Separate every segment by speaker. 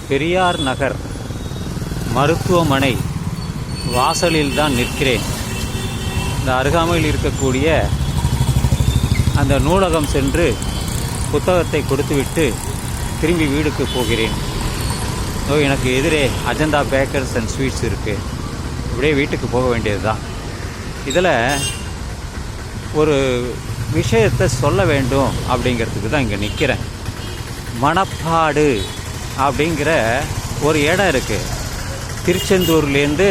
Speaker 1: பெரியார் நகர் மருத்துவமனை வாசலில் தான் நிற்கிறேன். இந்த அருகாமையில் இருக்கக்கூடிய அந்த நூலகம் சென்று புத்தகத்தை கொடுத்துவிட்டு திரும்பி வீடுக்கு போகிறேன். எனக்கு எதிரே அஜந்தா பேக்கர்ஸ் அண்ட் ஸ்வீட்ஸ் இருக்குது. இப்படியே வீட்டுக்கு போக வேண்டியது தான். இதில் ஒரு விஷயத்தை சொல்ல வேண்டும் அப்படிங்கிறதுக்கு தான் இங்கே நிற்கிறேன். மணப்பாடு அப்படிங்கிற ஒரு இடம் இருக்குது. திருச்செந்தூர்லேருந்து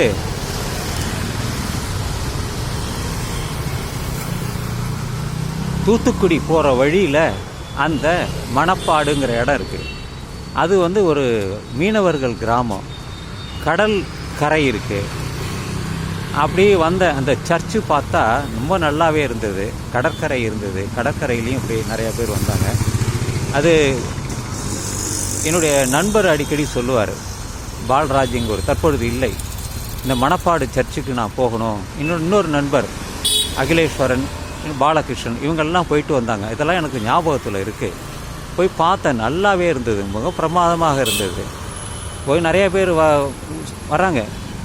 Speaker 1: தூத்துக்குடி போகிற வழியில் அந்த மணப்பாடுங்கிற இடம் இருக்குது. அது ஒரு மீனவர்கள் கிராமம். கடல் கரை இருக்குது. அப்படியே வந்த அந்த சர்ச்சு பார்த்தா ரொம்ப நல்லாவே இருந்தது. கடற்கரை இருந்தது. கடற்கரையிலையும் இப்படி நிறையா பேர் வந்தாங்க. அது என்னுடைய நண்பர் அடிக்கடி சொல்லுவார், பால்ராஜ்ங்க ஒரு தற்பொழுது இல்லை, இந்த மணப்பாடு சர்ச்சுக்கு நான் போகணும். இன்னொரு நண்பர் அகிலேஸ்வரன், பாலகிருஷ்ணன், இவங்கெல்லாம் போயிட்டு வந்தாங்க. இதெல்லாம் எனக்கு ஞாபகத்தில் இருக்குது. போய் பார்த்தேன், நல்லாவே இருந்தது, மிக பிரமாதமாக இருந்தது. போய் நிறைய பேர் வராங்க.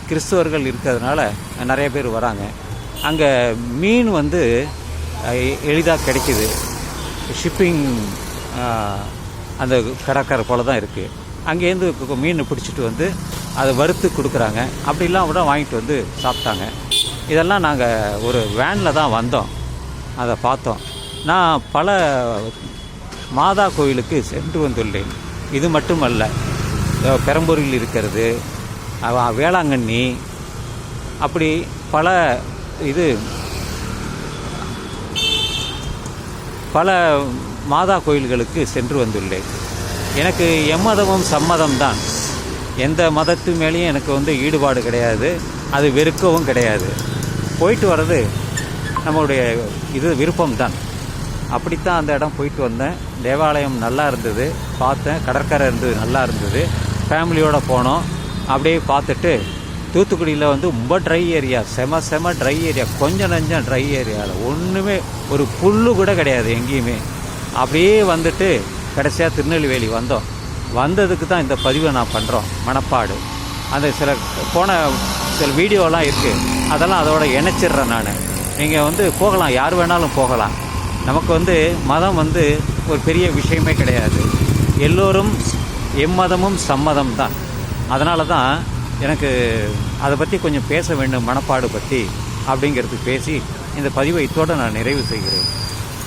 Speaker 1: கிறிஸ்துவர்கள் இருக்கிறதுனால நிறைய பேர் வராங்க. அங்கே மீன் எளிதாக கிடைக்கிது. ஷிப்பிங் அந்த கடற்கரை போல் தான் இருக்குது. அங்கேருந்து மீன் பிடிச்சிட்டு அதை வறுத்து கொடுக்குறாங்க. அப்படிலாம் கூட வாங்கிட்டு சாப்பிட்டாங்க. இதெல்லாம் நாங்கள் ஒரு வேனில் தான் வந்தோம். அதை பார்த்தோம். நான் பல மாதா கோயிலுக்கு சென்று வந்துள்ளேன். இது மட்டுமல்ல, பெரம்பூரில் இருக்கிறது, வேளாங்கண்ணி, அப்படி பல மாதா கோயில்களுக்கு சென்று வந்துள்ளேன். எனக்கு எம்மதமும் சம்மதம் தான். எந்த மதத்து மேலேயும் எனக்கு ஈடுபாடு கிடையாது. அது வெறுக்கவும் கிடையாது. போயிட்டு வர்றது நம்மளுடைய விருப்பம்தான். அப்படித்தான் அந்த இடம் போயிட்டு வந்தேன். தேவாலயம் நல்லா இருந்தது, பார்த்தேன். கடற்கரை இருந்தது, நல்லா இருந்தது. ஃபேமிலியோடு போனோம். அப்படியே பார்த்துட்டு தூத்துக்குடியில் ரொம்ப ட்ரை ஏரியா, செம ட்ரை ஏரியா, கொஞ்சம் நஞ்சம் ட்ரை ஏரியாவில் ஒன்றுமே ஒரு புல்லு கூட கிடையாது எங்கேயுமே. அப்படியே கடைசியாக திருநெல்வேலி வந்தோம். வந்ததுக்கு தான் இந்த பதிவை நான் பண்ணுறோம். மணப்பாடு அந்த சில வீடியோலாம் இருக்குது. அதெல்லாம் அதோட இணைச்சிட்றேன் நான். நீங்கள் போகலாம், யார் வேணாலும் போகலாம். நமக்கு மதம் ஒரு பெரிய விஷயமே கிடையாது. எல்லோரும் எம்மதமும் சம்மதம் தான். அதனால தான் எனக்கு அதை பற்றி கொஞ்சம் பேச வேண்டும், மணப்பாடு பற்றி அப்படிங்கிறதுக்கு பேசி இந்த பதிவை இத்தோடு நான் நிறைவு செய்கிறேன்.